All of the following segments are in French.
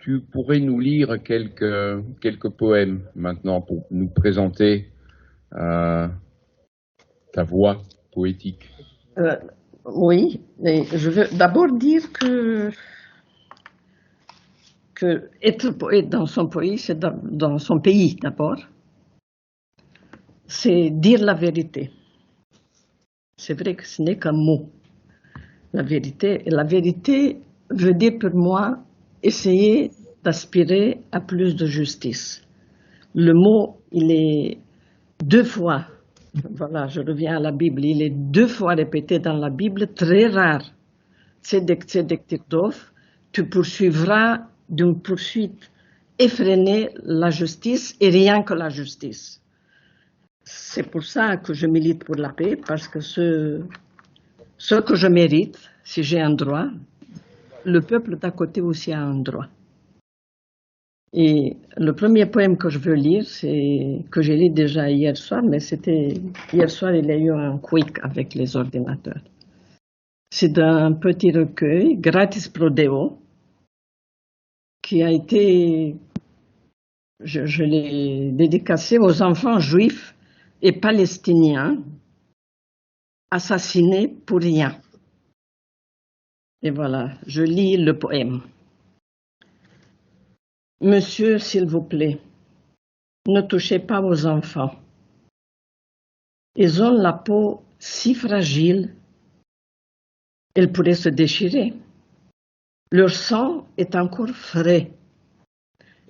tu pourrais nous lire quelques poèmes maintenant pour nous présenter ta voix poétique. Oui, mais je veux d'abord dire que être poète dans son pays, c'est dans son pays d'abord, c'est dire la vérité. C'est vrai que ce n'est qu'un mot, la vérité. Et la vérité veut dire pour moi essayer d'aspirer à plus de justice. Le mot, il est deux fois, voilà, je reviens à la Bible, il est deux fois répété dans la Bible, très rare. Tzedek, tzedek, tirdof, tu poursuivras d'une poursuite effrénée la justice et rien que la justice. C'est pour ça que je milite pour la paix, parce que ce que je mérite, si j'ai un droit, le peuple d'à côté aussi a un droit. Et le premier poème que je veux lire, c'est que j'ai lu déjà hier soir, mais c'était hier soir, il y a eu un quick avec les ordinateurs. C'est d'un petit recueil, Gratis Pro Deo, qui a été, je l'ai dédicacé aux enfants juifs et palestiniens assassinés pour rien. Et voilà, je lis le poème. Monsieur, s'il vous plaît, ne touchez pas aux enfants. Ils ont la peau si fragile, elle pourrait se déchirer. Leur sang est encore frais.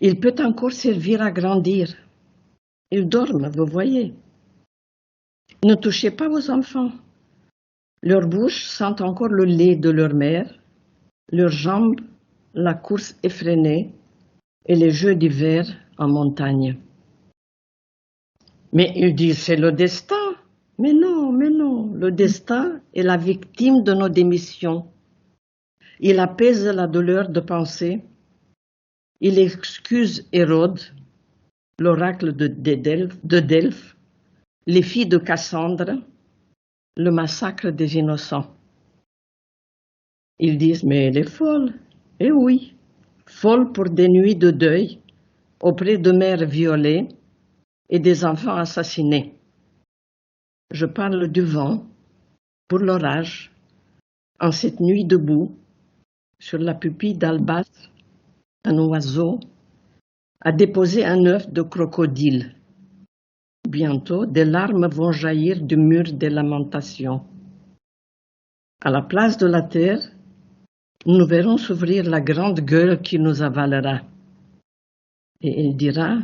Il peut encore servir à grandir. Ils dorment, vous voyez. Ne touchez pas aux enfants. Leur bouche sent encore le lait de leur mère, leurs jambes, la course effrénée et les jeux d'hiver en montagne. Mais ils disent c'est le destin. Mais non, le destin est la victime de nos démissions. Il apaise la douleur de penser. Il excuse Hérode, l'oracle de Delphes, les filles de Cassandre, le massacre des innocents. Ils disent, mais elle est folle. Eh oui, folle pour des nuits de deuil, auprès de mères violées et des enfants assassinés. Je parle du vent, pour l'orage, en cette nuit debout, sur la pupille d'albâtre, un oiseau a déposé un œuf de crocodile. Bientôt, des larmes vont jaillir du mur des lamentations. À la place de la terre, nous verrons s'ouvrir la grande gueule qui nous avalera. Et il dira,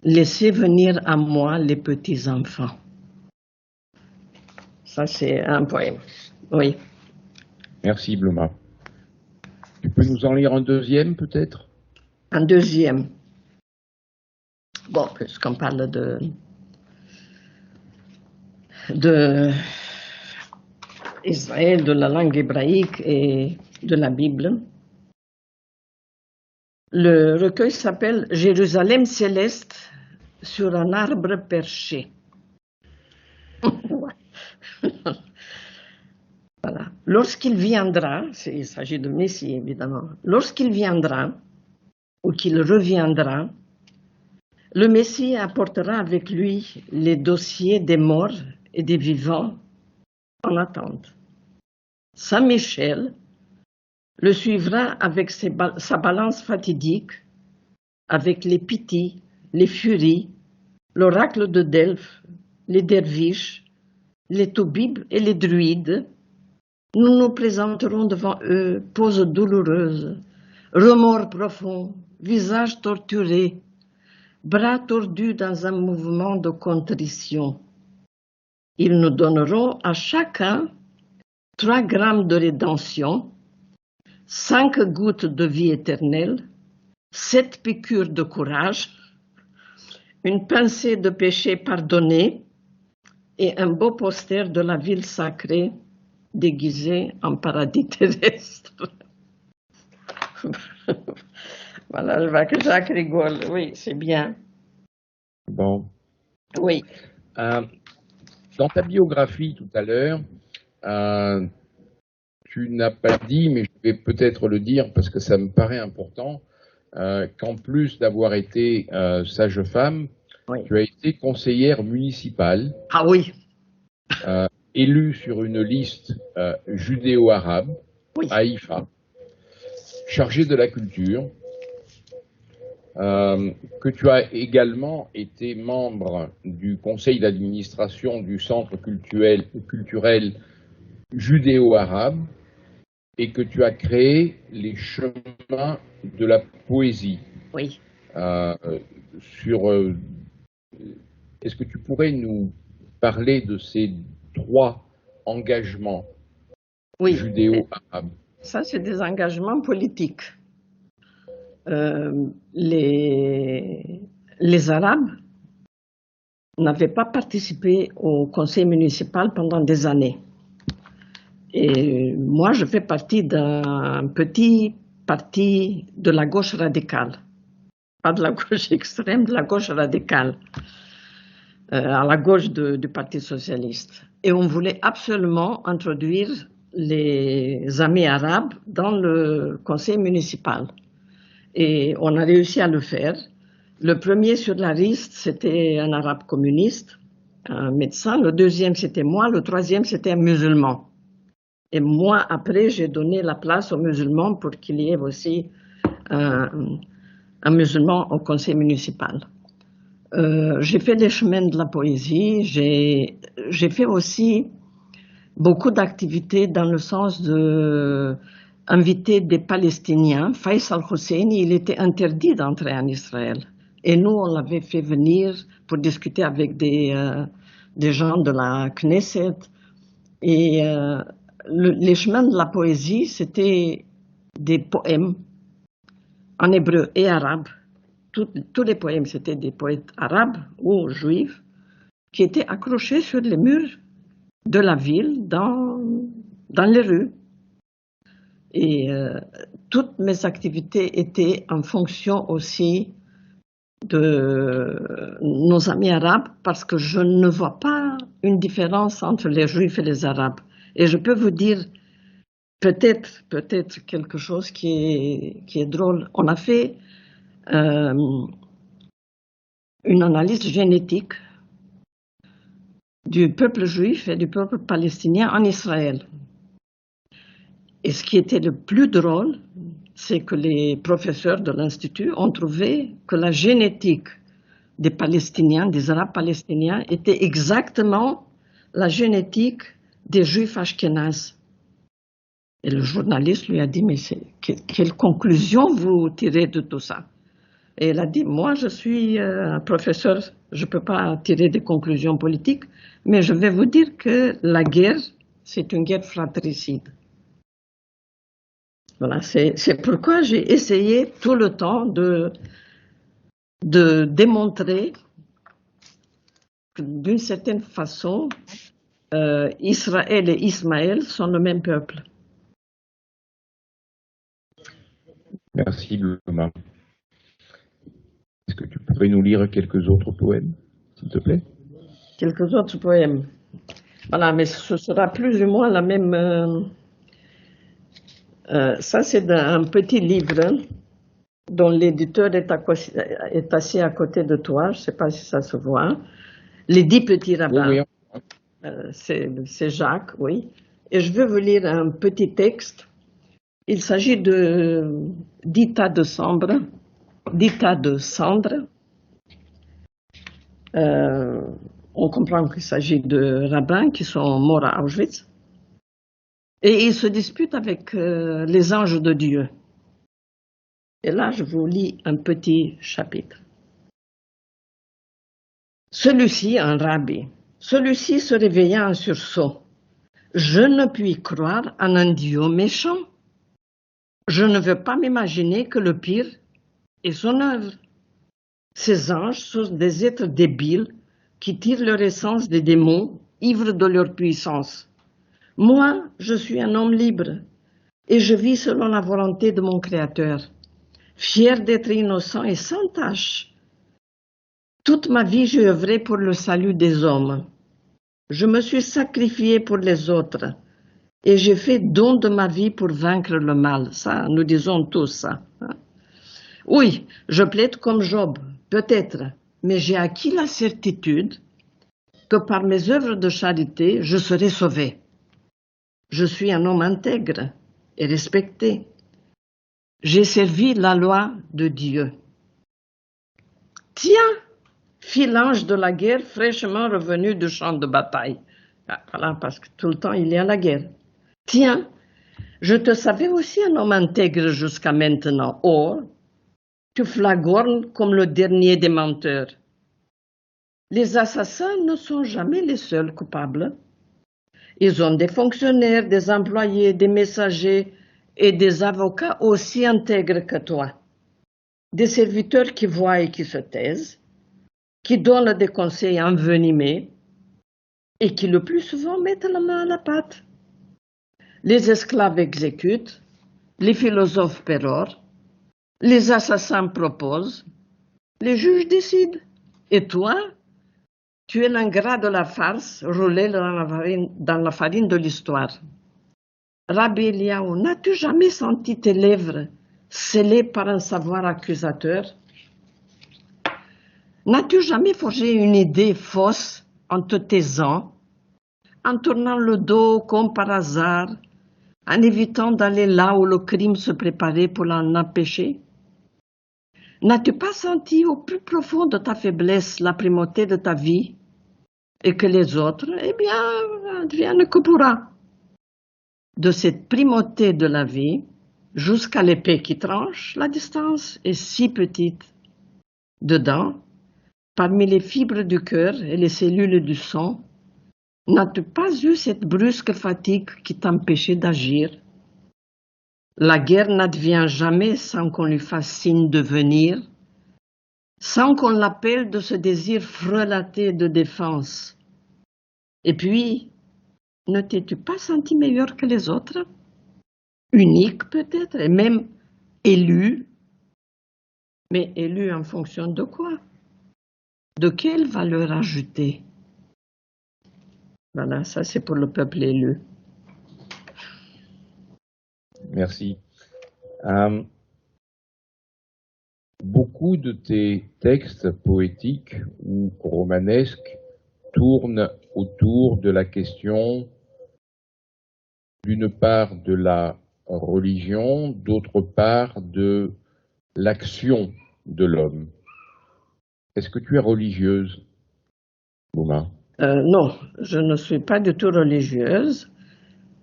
laissez venir à moi les petits enfants. Ça, c'est un poème. Oui. Merci, Bloma. Tu peux nous en lire un deuxième, peut-être? Un deuxième. Bon, puisqu'on parle de Israël, de la langue hébraïque et de la Bible. Le recueil s'appelle Jérusalem céleste sur un arbre perché. Voilà. Lorsqu'il viendra, il s'agit de Messie évidemment, lorsqu'il viendra ou qu'il reviendra, le Messie apportera avec lui les dossiers des morts et des vivants en attente. Saint Michel le suivra avec sa balance fatidique, avec les Pythis, les Furies, l'oracle de Delphes, les derviches, les toubibs et les druides. Nous nous présenterons devant eux, pose douloureuse, remords profonds, visage torturé, bras tordus dans un mouvement de contrition. Ils nous donneront à chacun 3 grammes de rédemption, 5 gouttes de vie éternelle, 7 piqûres de courage, une pincée de péché pardonné et un beau poster de la ville sacrée déguisée en paradis terrestre. Voilà, je vois que Jacques rigole. Oui, c'est bien. Bon. Oui. Dans ta biographie tout à l'heure, tu n'as pas dit, mais je vais peut-être le dire parce que ça me paraît important, qu'en plus d'avoir été sage-femme, Oui. tu as été conseillère municipale, Ah oui, élue sur une liste judéo-arabe oui, à Haïfa, chargée de la culture, que tu as également été membre du conseil d'administration du centre culturel judéo-arabe et que tu as créé les chemins de la poésie. oui. Euh, Est-ce que tu pourrais nous parler de ces 3 engagements Oui, judéo-arabes? ça c'est des engagements politiques. Les Arabes n'avaient pas participé au conseil municipal pendant des années. Et moi, je fais partie d'un petit parti de la gauche radicale. Pas de la gauche extrême, de la gauche radicale, à la gauche du Parti socialiste. Et on voulait absolument introduire les amis arabes dans le conseil municipal. Et on a réussi à le faire. Le premier sur la liste, c'était un arabe communiste, un médecin. Le deuxième, c'était moi. Le troisième, c'était un musulman. Et moi, après, j'ai donné la place aux musulmans pour qu'il y ait aussi un musulman au conseil municipal. J'ai fait les chemins de la poésie. J'ai fait aussi beaucoup d'activités dans le sens de inviter des Palestiniens. Faisal Husseini, il était interdit d'entrer en Israël. Et nous, on l'avait fait venir pour discuter avec des gens de la Knesset. Et les chemins de la poésie, c'était des poèmes en hébreu et arabe. Tous les poèmes, c'était des poètes arabes ou juifs qui étaient accrochés sur les murs de la ville, dans les rues. Et toutes mes activités étaient en fonction aussi de nos amis arabes, parce que je ne vois pas une différence entre les juifs et les arabes. Et je peux vous dire peut-être quelque chose qui est drôle. On a fait une analyse génétique du peuple juif et du peuple palestinien en Israël. Et ce qui était le plus drôle, c'est que les professeurs de l'Institut ont trouvé que la génétique des Palestiniens, des Arabes palestiniens, était exactement la génétique des Juifs ashkénazes. Et le journaliste lui a dit, mais quelle conclusion vous tirez de tout ça? Et elle a dit, moi je suis un professeur, je ne peux pas tirer des conclusions politiques, mais je vais vous dire que la guerre, c'est une guerre fratricide. Voilà, c'est pourquoi j'ai essayé tout le temps de démontrer que d'une certaine façon, Israël et Ismaël sont le même peuple. Merci, Thomas. Est-ce que tu pourrais nous lire quelques autres poèmes, s'il te plaît? Quelques autres poèmes. Voilà, mais ce sera plus ou moins la même... ça, c'est un petit livre dont l'éditeur est assis à côté de toi. Je ne sais pas si ça se voit. Les 10 petits rabbins. Oui, oui. C'est Jacques, oui. Et je veux vous lire un petit texte. Il s'agit de 10 tas de cendres. 10 tas de cendres. On comprend qu'il s'agit de rabbins qui sont morts à Auschwitz. Et ils se disputent avec les anges de Dieu. Et là, je vous lis un petit chapitre. Celui-ci, un rabbi, celui-ci se réveilla en sursaut. Je ne puis croire en un Dieu méchant. Je ne veux pas m'imaginer que le pire est son œuvre. Ces anges sont des êtres débiles qui tirent leur essence des démons, ivres de leur puissance. Moi, je suis un homme libre et je vis selon la volonté de mon Créateur, fier d'être innocent et sans tache. Toute ma vie, j'ai œuvré pour le salut des hommes. Je me suis sacrifié pour les autres et j'ai fait don de ma vie pour vaincre le mal. Ça, nous disons tous ça. Oui, je plaide comme Job, peut-être, mais j'ai acquis la certitude que par mes œuvres de charité, je serai sauvé. Je suis un homme intègre et respecté. J'ai servi la loi de Dieu. Tiens, fit l'ange de la guerre fraîchement revenu du champ de bataille. Ah, voilà, parce que tout le temps il y a la guerre. Tiens, je te savais aussi un homme intègre jusqu'à maintenant. Or, tu flagornes comme le dernier des menteurs. Les assassins ne sont jamais les seuls coupables. Ils ont des fonctionnaires, des employés, des messagers et des avocats aussi intègres que toi. Des serviteurs qui voient et qui se taisent, qui donnent des conseils envenimés et qui le plus souvent mettent la main à la pâte. Les esclaves exécutent, les philosophes pérorent, les assassins proposent, les juges décident. Et toi, tu es l'ingrat de la farce roulé dans la farine de l'histoire. Rabbi Eliaou, n'as-tu jamais senti tes lèvres scellées par un savoir accusateur? N'as-tu jamais forgé une idée fausse en te taisant, en tournant le dos comme par hasard, en évitant d'aller là où le crime se préparait pour l'en empêcher? N'as-tu pas senti au plus profond de ta faiblesse la primauté de ta vie et que les autres, eh bien, adviennent que pourra? De cette primauté de la vie jusqu'à l'épée qui tranche, la distance est si petite. Dedans, parmi les fibres du cœur et les cellules du sang, n'as-tu pas eu cette brusque fatigue qui t'empêchait d'agir? La guerre n'advient jamais sans qu'on lui fasse signe de venir, sans qu'on l'appelle de ce désir frelaté de défense. Et puis, ne t'es-tu pas senti meilleur que les autres? Unique peut-être, et même élu. Mais élu en fonction de quoi? De quelle valeur ajoutée? Voilà, ça c'est pour le peuple élu. Merci. Beaucoup de tes textes poétiques ou romanesques tournent autour de la question, d'une part, de la religion, d'autre part, de l'action de l'homme. Est-ce que tu es religieuse, Bouma? Non, je ne suis pas du tout religieuse.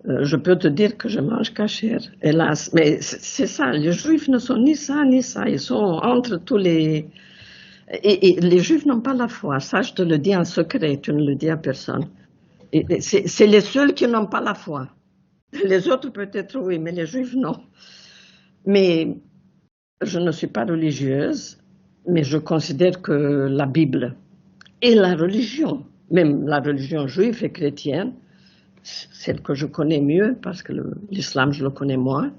Je peux te dire que je mange cachère, hélas. Mais c'est ça, les Juifs ne sont ni ça ni ça. Ils sont entre tous les... Et les Juifs n'ont pas la foi. Ça, je te le dis en secret, tu ne le dis à personne. C'est les seuls qui n'ont pas la foi. Les autres peut-être oui, mais les Juifs non. Mais je ne suis pas religieuse, mais je considère que la Bible et la religion, même la religion juive et chrétienne, celle que je connais mieux, parce que l'islam je le connais moins,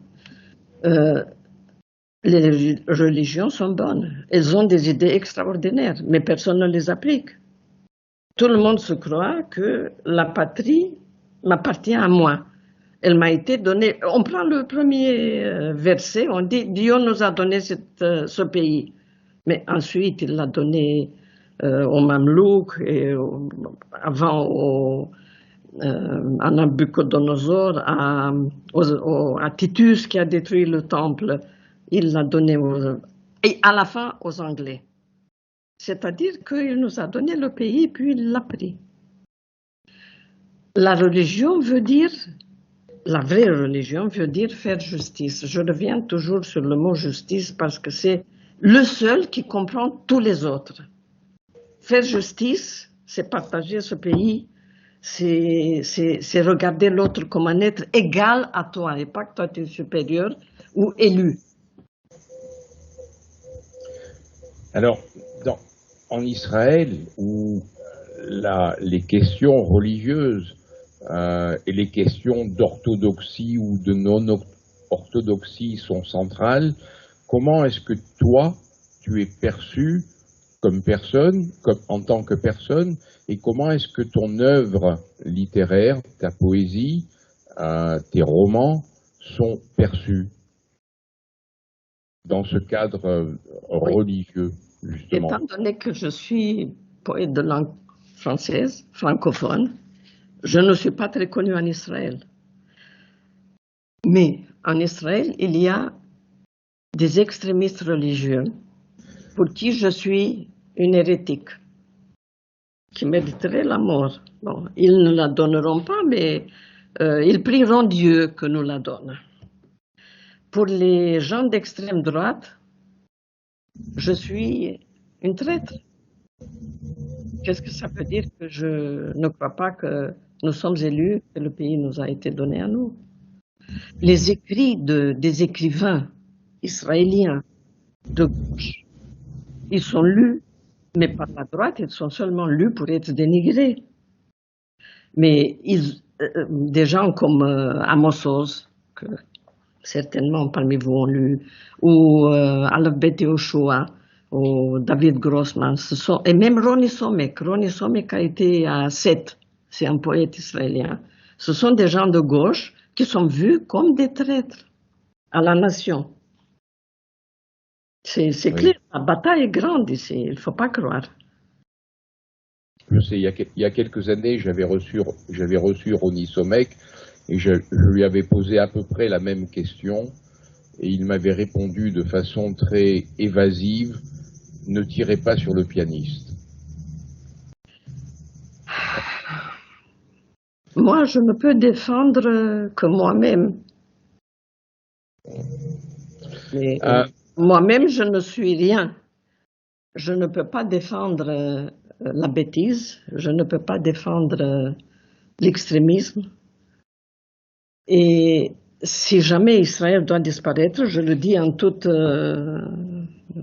les religions sont bonnes. Elles ont des idées extraordinaires, mais personne ne les applique. Tout le monde se croit que la patrie m'appartient à moi. Elle m'a été donnée. On prend le premier verset, on dit Dieu nous a donné ce pays. Mais ensuite, il l'a donné aux Mamelouks et avant à Nabucodonosor, à Titus qui a détruit le temple. Il l'a donné et à la fin aux Anglais. C'est-à-dire qu'il nous a donné le pays puis il l'a pris. La religion veut dire, la vraie religion veut dire faire justice. Je reviens toujours sur le mot justice parce que c'est le seul qui comprend tous les autres. Faire justice, c'est partager ce pays, c'est regarder l'autre comme un être égal à toi et pas que toi tu es supérieur ou élu. Alors, en Israël, où les questions religieuses et les questions d'orthodoxie ou de non-orthodoxie sont centrales, comment est-ce que toi, tu es perçu comme personne, en tant que personne, et comment est-ce que ton œuvre littéraire, ta poésie, tes romans sont perçus? dans ce cadre Oui. religieux, justement. Étant donné que je suis poète de langue française, francophone, je ne suis pas très connue en Israël. Mais en Israël, il y a des extrémistes religieux pour qui je suis une hérétique, qui mériteraient la mort. Bon, ils ne la donneront pas, mais ils prieront Dieu que nous la donne. Pour les gens d'extrême droite, je suis une traître. Qu'est-ce que ça veut dire que je ne crois pas que nous sommes élus, que le pays nous a été donné à nous? Les écrits des écrivains israéliens de gauche, ils sont lus, mais par la droite, ils sont seulement lus pour être dénigrés. Mais des gens comme Amos Oz, que certainement parmi vous ont lu, ou Aleph Bet Yehoshua, ou David Grossman, et même Ronnie Somek. Ronnie Somek a été à Sète, c'est un poète israélien. Ce sont des gens de gauche qui sont vus comme des traîtres à la nation. C'est Oui. clair, la bataille est grande ici, il ne faut pas croire. Je sais, il y a quelques années, j'avais reçu Ronnie Somek et je lui avais posé à peu près la même question et il m'avait répondu de façon très évasive, ne tirez pas sur le pianiste. Moi, je ne peux défendre que moi-même. Mais moi-même, je ne suis rien. Je ne peux pas défendre la bêtise, je ne peux pas défendre l'extrémisme. Et si jamais Israël doit disparaître, je le dis en toute...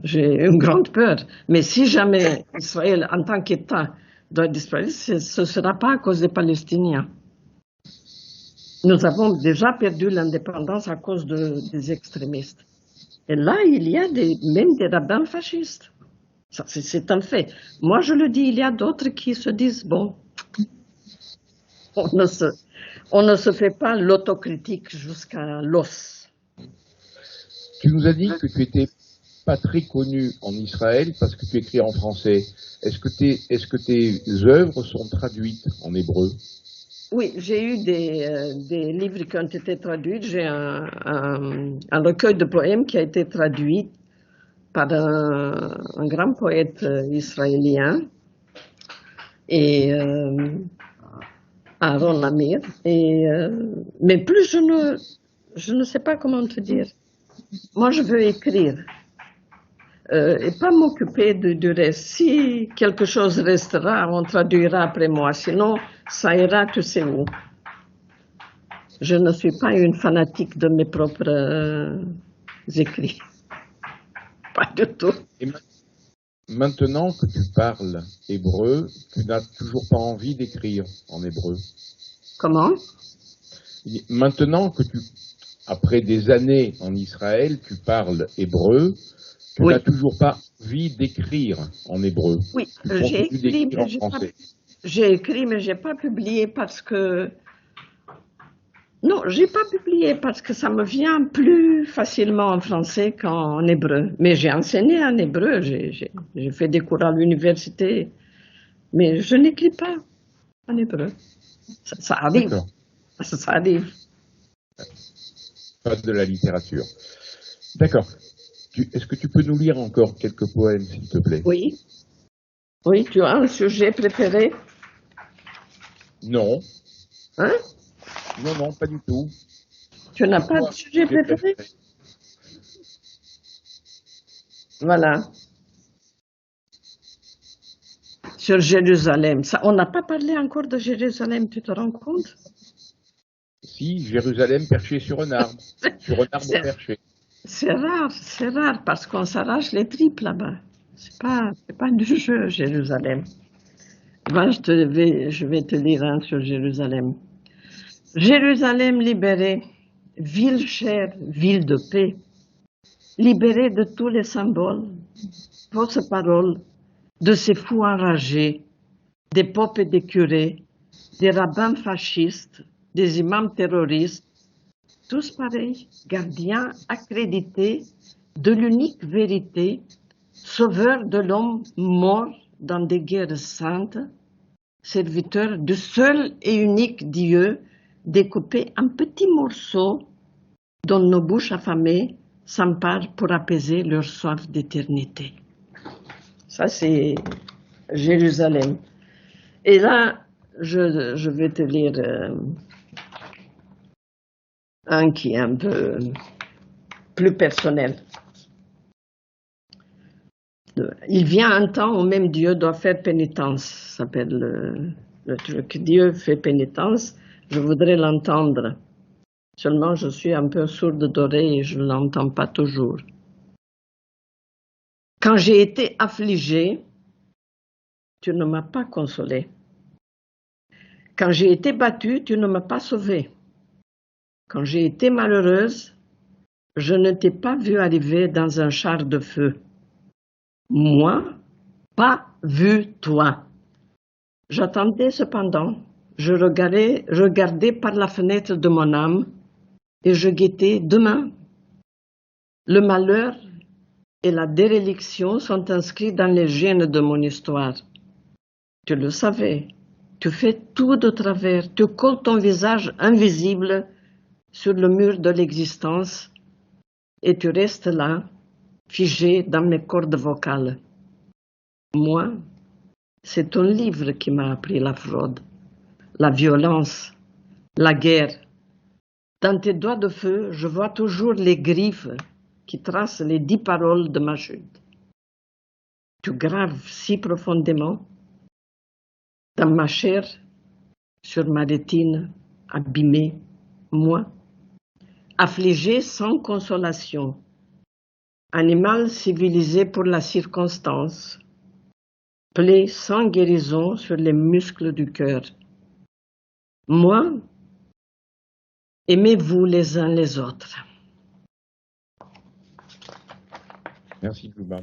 j'ai une grande peur. Mais si jamais Israël, en tant qu'État, doit disparaître, ce ne sera pas à cause des Palestiniens. Nous avons déjà perdu l'indépendance à cause des extrémistes. Et là, il y a même des rabbins fascistes. C'est un fait. Moi, je le dis, il y a d'autres qui se disent, bon, on ne se fait pas l'autocritique jusqu'à l'os. Tu nous as dit que tu n'étais pas très connu en Israël parce que tu écris en français. Est-ce que tes œuvres sont traduites en hébreu? Oui, j'ai eu des livres qui ont été traduits. J'ai un recueil de poèmes qui a été traduit par un grand poète israélien, et Aaron Lamir. Mais plus je ne sais pas comment te dire. Moi, je veux écrire et pas m'occuper du reste. Si quelque chose restera, on traduira après moi. Sinon, ça ira, tu sais où. Je ne suis pas une fanatique de mes propres écrits. Pas du tout. Et maintenant que tu parles hébreu, tu n'as toujours pas envie d'écrire en hébreu. Comment? Maintenant que après des années en Israël, tu parles hébreu, tu n'as toujours pas envie d'écrire en hébreu. Oui, j'ai écrit, mais je n'ai pas publié parce que... Non, je n'ai pas publié parce que ça me vient plus facilement en français qu'en hébreu. Mais j'ai enseigné en hébreu, j'ai fait des cours à l'université, mais je n'écris pas en hébreu. Ça arrive. Ça arrive. Pas de la littérature. D'accord. Est-ce que tu peux nous lire encore quelques poèmes, s'il te plaît? Oui. Oui, tu as un sujet préféré? Non. Hein? Non, pas du tout. Tu n'as pas de sujet préféré? Voilà. Sur Jérusalem. On n'a pas parlé encore de Jérusalem, tu te rends compte? Si, Jérusalem perché sur un arbre. Sur un arbre perché. C'est rare, parce qu'on s'arrache les tripes là-bas. C'est pas du jeu, Jérusalem. Moi, je vais te lire un sur Jérusalem. Jérusalem libérée, ville chère, ville de paix, libérée de tous les symboles, fausses paroles, de ces fous enragés, des popes et des curés, des rabbins fascistes, des imams terroristes, tous pareils, gardiens accrédités de l'unique vérité, sauveur de l'homme mort dans des guerres saintes, serviteur du seul et unique Dieu, découpé en petits morceaux dont nos bouches affamées s'emparent pour apaiser leur soif d'éternité. Ça, c'est Jérusalem. Et là, je vais te lire un qui est un peu plus personnel. Il vient un temps où même Dieu doit faire pénitence, ça s'appelle le truc. Dieu fait pénitence, je voudrais l'entendre. Seulement, je suis un peu sourde d'oreille et je ne l'entends pas toujours. Quand j'ai été affligée, tu ne m'as pas consolée. Quand j'ai été battue, tu ne m'as pas sauvée. Quand j'ai été malheureuse, je ne t'ai pas vue arriver dans un char de feu. Moi, pas vu toi. J'attendais cependant, je regardais par la fenêtre de mon âme et je guettais demain. Le malheur et la déréliction sont inscrits dans les gènes de mon histoire. Tu le savais, tu fais tout de travers, tu colles ton visage invisible sur le mur de l'existence et tu restes là, figé dans mes cordes vocales. Moi, c'est ton livre qui m'a appris la fraude, la violence, la guerre. Dans tes doigts de feu, je vois toujours les griffes qui tracent les 10 paroles de ma chute. Tu graves si profondément dans ma chair, sur ma rétine, abîmée, moi, affligé sans consolation, animal civilisé pour la circonstance, plaie sans guérison sur les muscles du cœur. Moi, aimez-vous les uns les autres. Merci, Cuba.